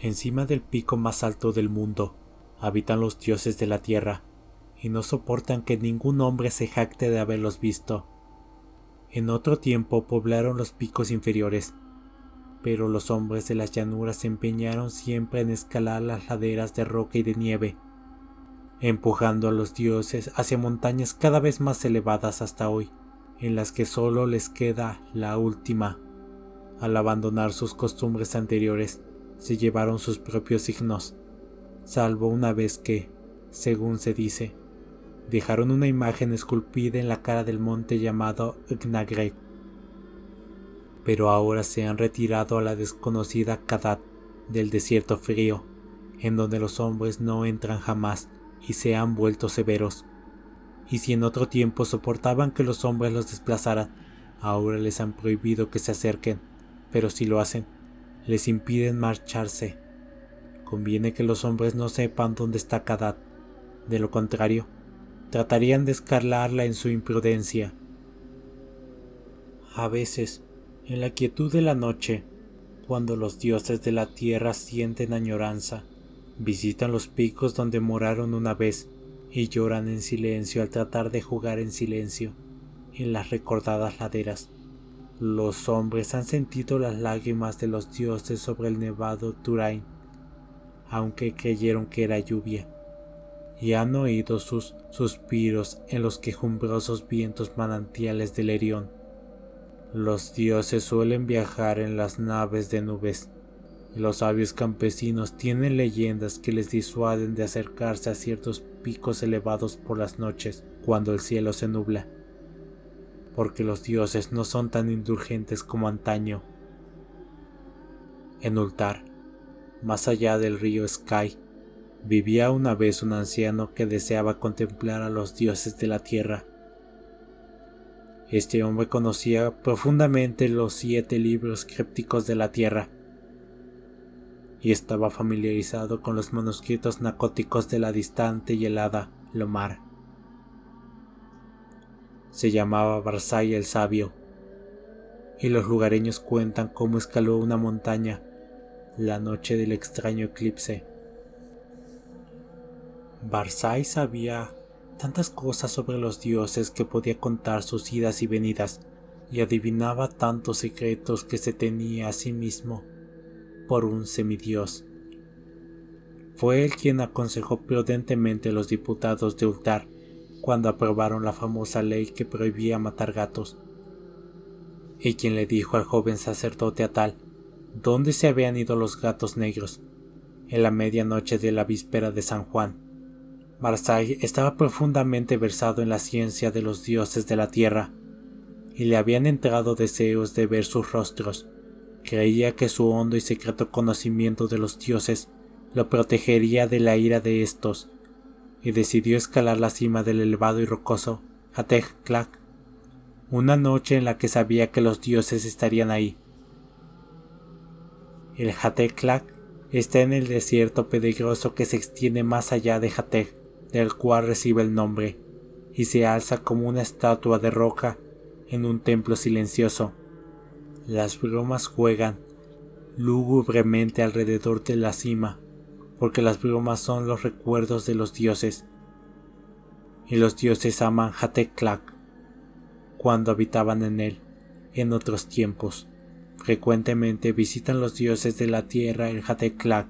Encima del pico más alto del mundo habitan los dioses de la tierra, y no soportan que ningún hombre se jacte de haberlos visto. En otro tiempo poblaron los picos inferiores, pero los hombres de las llanuras se empeñaron siempre en escalar las laderas de roca y de nieve, empujando a los dioses hacia montañas cada vez más elevadas hasta hoy, en las que solo les queda la última. Al abandonar sus costumbres anteriores, se llevaron sus propios signos, salvo una vez que, según se dice, dejaron una imagen esculpida en la cara del monte llamado Gnagrek. Pero ahora se han retirado a la desconocida Kadat del desierto frío, en donde los hombres no entran jamás y se han vuelto severos. Y si en otro tiempo soportaban que los hombres los desplazaran, ahora les han prohibido que se acerquen, pero si lo hacen, les impiden marcharse. Conviene que los hombres no sepan dónde está Kadat, de lo contrario, tratarían de escalarla en su imprudencia. A veces, en la quietud de la noche, cuando los dioses de la tierra sienten añoranza, visitan los picos donde moraron una vez y lloran en silencio al tratar de jugar en silencio en las recordadas laderas. Los hombres han sentido las lágrimas de los dioses sobre el nevado Turain, aunque creyeron que era lluvia, y han oído sus suspiros en los quejumbrosos vientos manantiales del Erión. Los dioses suelen viajar en las naves de nubes, y los sabios campesinos tienen leyendas que les disuaden de acercarse a ciertos picos elevados por las noches cuando el cielo se nubla, porque los dioses no son tan indulgentes como antaño. En Ultar, más allá del río Sky, vivía una vez un anciano que deseaba contemplar a los dioses de la tierra. Este hombre conocía profundamente los 7 libros crípticos de la tierra y estaba familiarizado con los manuscritos nacóticos de la distante y helada Lomar. Se llamaba Barzai el Sabio, y los lugareños cuentan cómo escaló una montaña la noche del extraño eclipse. Barzai sabía tantas cosas sobre los dioses que podía contar sus idas y venidas, y adivinaba tantos secretos que se tenía a sí mismo por un semidios. Fue él quien aconsejó prudentemente a los diputados de Ultar cuando aprobaron la famosa ley que prohibía matar gatos, y quien le dijo al joven sacerdote Atal dónde se habían ido los gatos negros en la medianoche de la víspera de San Juan. Barzai estaba profundamente versado en la ciencia de los dioses de la tierra, y le habían entrado deseos de ver sus rostros. Creía que su hondo y secreto conocimiento de los dioses lo protegería de la ira de estos, y decidió escalar la cima del elevado y rocoso Hateg-Tlak, una noche en la que sabía que los dioses estarían ahí. El Hateg-Tlak está en el desierto pedregoso que se extiende más allá de Hateg, del cual recibe el nombre, y se alza como una estatua de roca en un templo silencioso. Las brumas juegan lúgubremente alrededor de la cima, porque las brumas son los recuerdos de los dioses, y los dioses aman Hateg-Tlak. Cuando habitaban en él, en otros tiempos, frecuentemente visitan los dioses de la tierra el Hateg-Tlak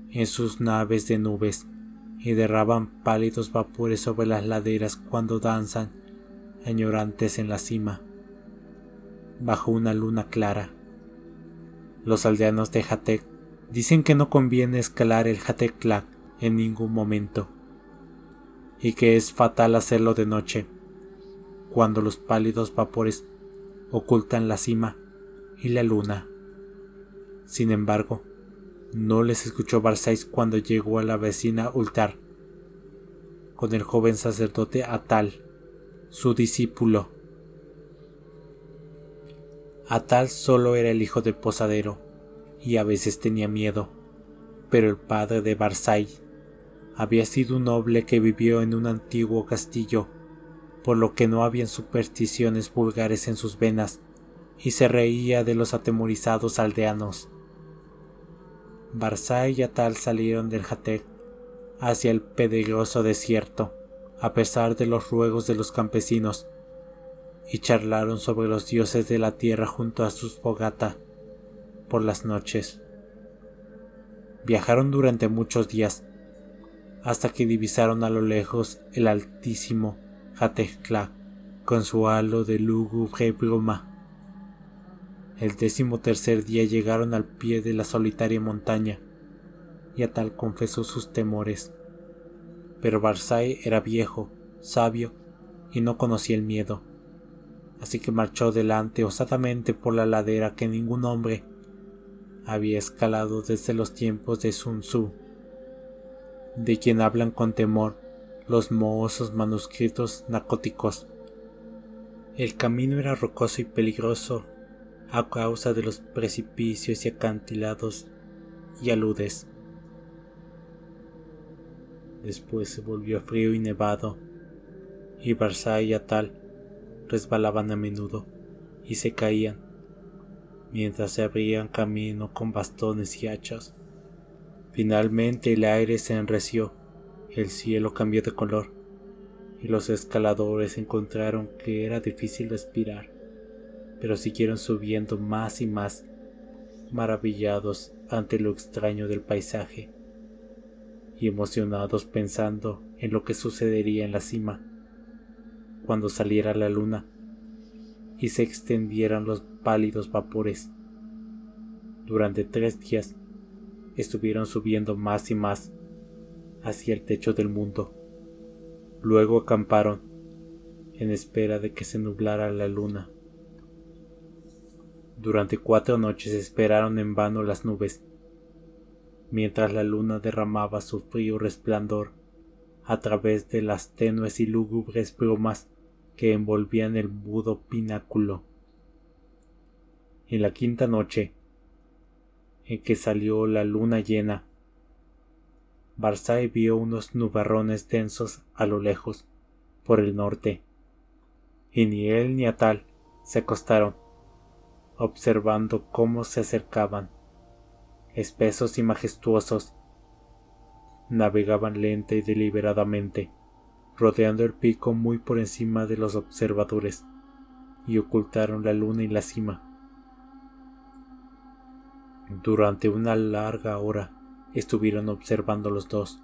en sus naves de nubes, y derraman pálidos vapores sobre las laderas cuando danzan añorantes en la cima, bajo una luna clara. Los aldeanos de Hateg dicen que no conviene escalar el Hateg-Tlak en ningún momento, y que es fatal hacerlo de noche, cuando los pálidos vapores ocultan la cima y la luna. Sin embargo, no les escuchó Barzai cuando llegó a la vecina Ultar, con el joven sacerdote Atal, su discípulo. Atal solo era el hijo del posadero, y a veces tenía miedo. pero el padre de Barzai había sido un noble que vivió en un antiguo castillo, por lo que no habían supersticiones vulgares en sus venas, y se reía de los atemorizados aldeanos. Barzai y Atal salieron del Jateg hacia el pedregoso desierto, a pesar de los ruegos de los campesinos, y charlaron sobre los dioses de la tierra junto a sus fogata por las noches. Viajaron durante muchos días, hasta que divisaron a lo lejos el altísimo Jateg-Tla con su halo de lúgubre bruma. El 13º día llegaron al pie de la solitaria montaña, y Atal confesó sus temores. Pero Barzai era viejo, sabio, y no conocía el miedo, así que marchó delante osadamente por la ladera que ningún hombre había escalado desde los tiempos de Sun Tzu, de quien hablan con temor los mohosos manuscritos nacóticos. El camino era rocoso y peligroso a causa de los precipicios y acantilados y aludes. Después se volvió frío y nevado, y Barzai y Atal resbalaban a menudo y se caían, mientras se abrían camino con bastones y hachas. Finalmente el aire se enreció, el cielo cambió de color, y los escaladores encontraron que era difícil respirar, pero siguieron subiendo más y más, maravillados ante lo extraño del paisaje, y emocionados pensando en lo que sucedería en la cima, cuando saliera la luna y se extendieran los pálidos vapores. Durante 3 días estuvieron subiendo más y más hacia el techo del mundo. Luego acamparon en espera de que se nublara la luna. Durante 4 noches esperaron en vano las nubes, mientras la luna derramaba su frío resplandor a través de las tenues y lúgubres brumas que envolvían el mudo pináculo. En la 5ª noche, en que salió la luna llena, Barzai vio unos nubarrones densos a lo lejos, por el norte, y ni él ni Atal se acostaron, observando cómo se acercaban, espesos y majestuosos. Navegaban lenta y deliberadamente, rodeando el pico muy por encima de los observadores, y ocultaron la luna y la cima. Durante una larga hora estuvieron observando los dos,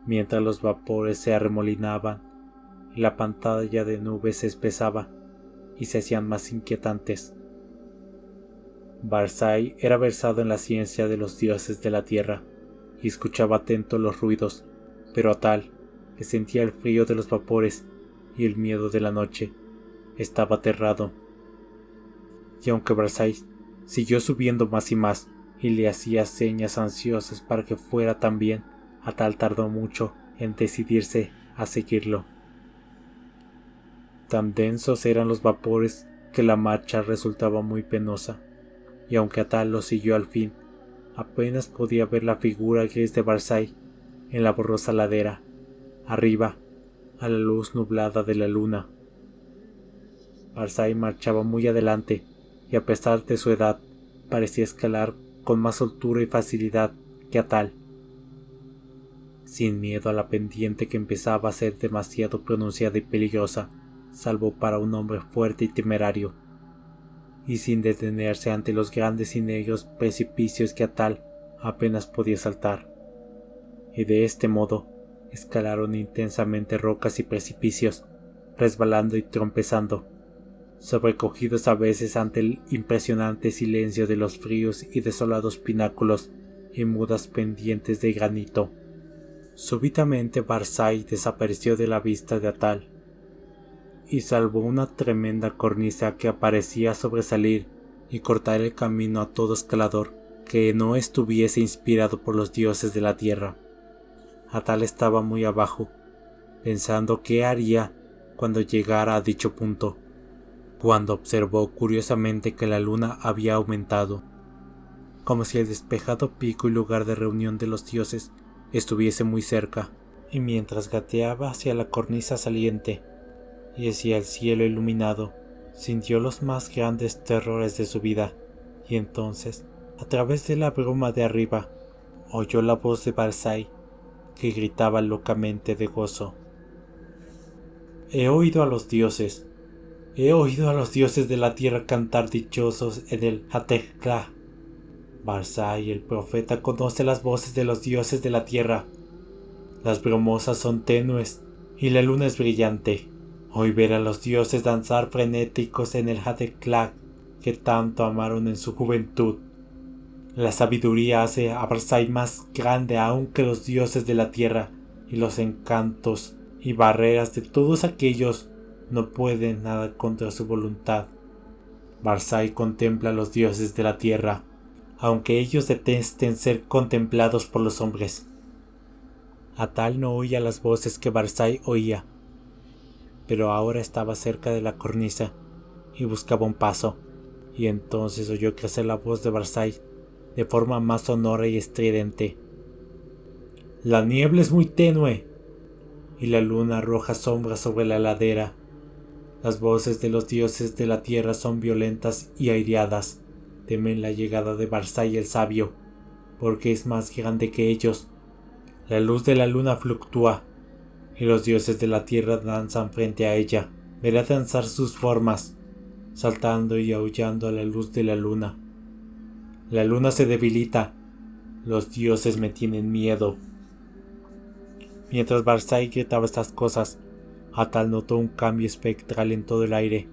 mientras los vapores se arremolinaban y la pantalla de nubes se espesaba y se hacían más inquietantes. Barzai era versado en la ciencia de los dioses de la tierra y escuchaba atento los ruidos, pero Atal, que sentía el frío de los vapores y el miedo de la noche, estaba aterrado. Y aunque Barzai siguió subiendo más y más y le hacía señas ansiosas para que fuera también, Atal tardó mucho en decidirse a seguirlo. Tan densos eran los vapores que la marcha resultaba muy penosa, y aunque Atal lo siguió al fin, apenas podía ver la figura gris de Barzai en la borrosa ladera, arriba, a la luz nublada de la luna. Barzai marchaba muy adelante, y a pesar de su edad, parecía escalar con más soltura y facilidad que Atal, sin miedo a la pendiente que empezaba a ser demasiado pronunciada y peligrosa, salvo para un hombre fuerte y temerario, y sin detenerse ante los grandes y negros precipicios que Atal apenas podía saltar. Y de este modo escalaron intensamente rocas y precipicios, resbalando y trompezando, sobrecogidos a veces ante el impresionante silencio de los fríos y desolados pináculos y mudas pendientes de granito. Súbitamente Barzai desapareció de la vista de Atal, y salvo una tremenda cornisa que parecía sobresalir y cortar el camino a todo escalador que no estuviese inspirado por los dioses de la tierra, Atal estaba muy abajo, pensando qué haría cuando llegara a dicho punto, cuando observó curiosamente que la luna había aumentado. como si el despejado pico y lugar de reunión de los dioses estuviese muy cerca, y mientras gateaba hacia la cornisa saliente y hacia el cielo iluminado, sintió los más grandes terrores de su vida, y entonces, a través de la bruma de arriba, oyó la voz de Barzai, que gritaba locamente de gozo. He oído a los dioses de la tierra cantar dichosos en el Hatekla. Barzai, el profeta, conoce las voces de los dioses de la tierra. Las brumosas son tenues y la luna es brillante. Hoy ver a los dioses danzar frenéticos en el Hatekla que tanto amaron en su juventud. La sabiduría hace a Barzai más grande aún que los dioses de la tierra, y los encantos y barreras de todos aquellos no pueden nada contra su voluntad. Barzai contempla a los dioses de la tierra, aunque ellos detesten ser contemplados por los hombres. Atal no oía las voces que Barzai oía, pero ahora estaba cerca de la cornisa y buscaba un paso, y entonces oyó crecer la voz de Barzai de forma más sonora y estridente. La niebla es muy tenue y la luna arroja sombras sobre la ladera. Las voces de los dioses de la tierra son violentas y aireadas. Temen la llegada de Barzai el sabio, porque es más grande que ellos. La luz de la luna fluctúa, y los dioses de la tierra danzan frente a ella. Verá danzar sus formas, saltando y aullando a la luz de la luna. La luna se debilita. Los dioses me tienen miedo. Mientras Barzai gritaba estas cosas, Atal notó un cambio espectral en todo el aire,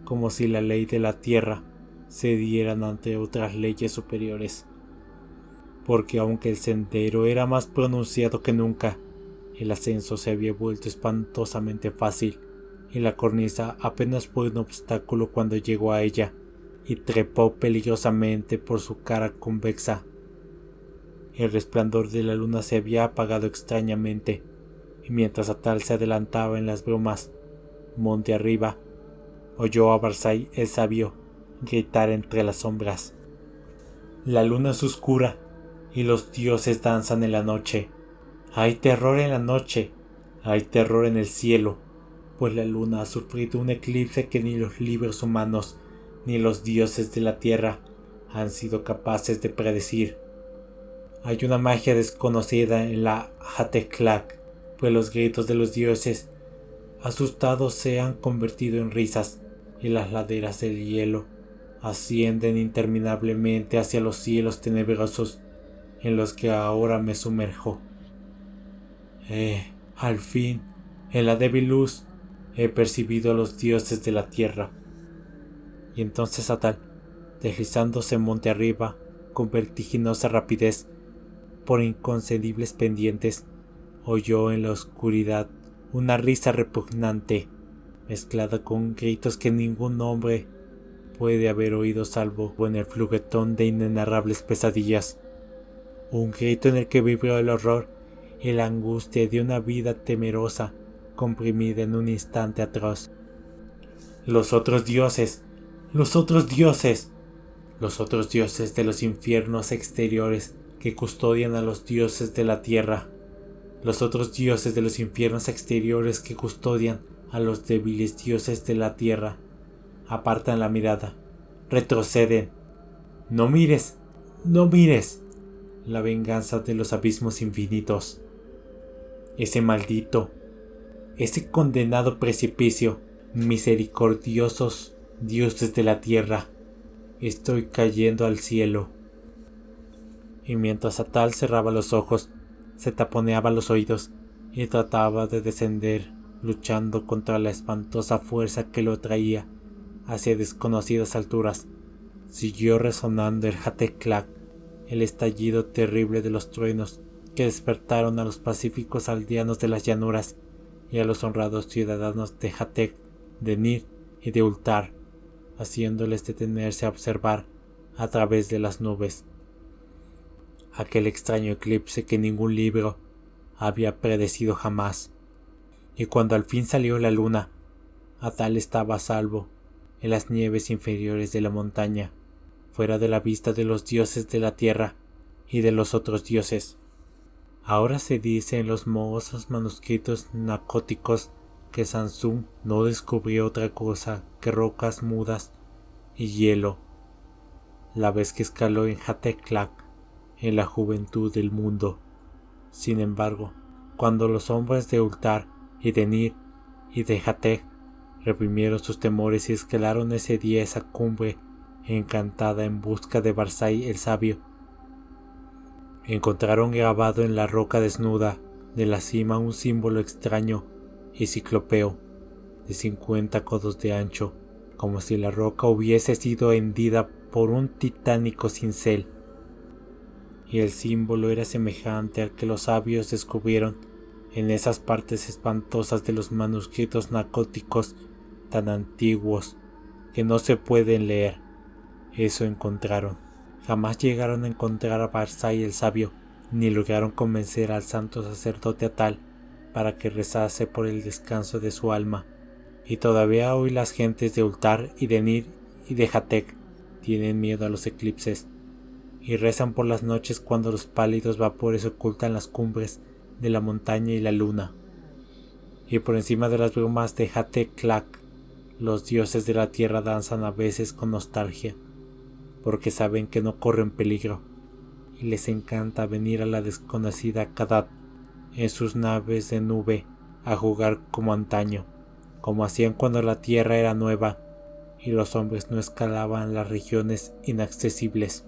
como si la ley de la tierra cedieran ante otras leyes superiores. Porque aunque el sendero era más pronunciado que nunca, el ascenso se había vuelto espantosamente fácil, y la cornisa apenas fue un obstáculo cuando llegó a ella, y trepó peligrosamente por su cara convexa. El resplandor de la luna se había apagado extrañamente, y mientras Atal se adelantaba en las brumas, monte arriba, oyó a Barzai el sabio gritar entre las sombras. La luna es oscura, y los dioses danzan en la noche. Hay terror en la noche, hay terror en el cielo, pues la luna ha sufrido un eclipse que ni los libros humanos ni los dioses de la tierra han sido capaces de predecir. Hay una magia desconocida en la Hateklak, pues los gritos de los dioses asustados se han convertido en risas, y las laderas del hielo ascienden interminablemente hacia los cielos tenebrosos en los que ahora me sumerjo. Al fin, en la débil luz, he percibido a los dioses de la tierra. Y entonces Atal, deslizándose monte arriba con vertiginosa rapidez por inconcebibles pendientes, oyó en la oscuridad una risa repugnante, mezclada con gritos que ningún hombre puede haber oído salvo en el fluguetón de inenarrables pesadillas. Un grito en el que vibró el horror y la angustia de una vida temerosa comprimida en un instante atroz. Los otros dioses, los otros dioses, los otros dioses de los infiernos exteriores que custodian a los dioses de la tierra, los otros dioses de los infiernos exteriores que custodian a los débiles dioses de la tierra, apartan la mirada, retroceden. No mires, no mires, la venganza de los abismos infinitos. Ese maldito, ese condenado precipicio, misericordiosos dioses de la tierra, estoy cayendo al cielo. Y mientras Atal cerraba los ojos, se taponeaba los oídos y trataba de descender, luchando contra la espantosa fuerza que lo traía hacia desconocidas alturas, siguió resonando el Hateklak, el estallido terrible de los truenos que despertaron a los pacíficos aldeanos de las llanuras y a los honrados ciudadanos de Hatek, de Nir y de Ultar, haciéndoles detenerse a observar a través de las nubes aquel extraño eclipse que ningún libro había predecido jamás. Y cuando al fin salió la luna, Atal estaba a salvo en las nieves inferiores de la montaña, fuera de la vista de los dioses de la tierra y de los otros dioses. Ahora se dice en los mohosos manuscritos nacóticos que Sansón no descubrió otra cosa que rocas mudas y hielo, la vez que escaló en Hathor en la juventud del mundo. Sin embargo, cuando los hombres de Ultar y de Nir y de Hathor reprimieron sus temores y escalaron ese día esa cumbre encantada en busca de Barzai el sabio, encontraron grabado en la roca desnuda de la cima un símbolo extraño y ciclopeo de 50 codos de ancho, como si la roca hubiese sido hendida por un titánico cincel, y el símbolo era semejante al que los sabios descubrieron en esas partes espantosas de los manuscritos nacóticos tan antiguos que no se pueden leer. Eso encontraron. Jamás llegaron a encontrar a Barzai el sabio, ni lograron convencer al santo sacerdote Atal para que rezase por el descanso de su alma. Y todavía hoy las gentes de Ultar y de Nir y de Hathor tienen miedo a los eclipses, y rezan por las noches cuando los pálidos vapores ocultan las cumbres de la montaña y la luna. Y por encima de las brumas de Hathor, los dioses de la tierra danzan a veces con nostalgia, porque saben que no corren peligro, y les encanta venir a la desconocida Kadat en sus naves de nube a jugar como antaño, como hacían cuando la tierra era nueva y los hombres no escalaban las regiones inaccesibles.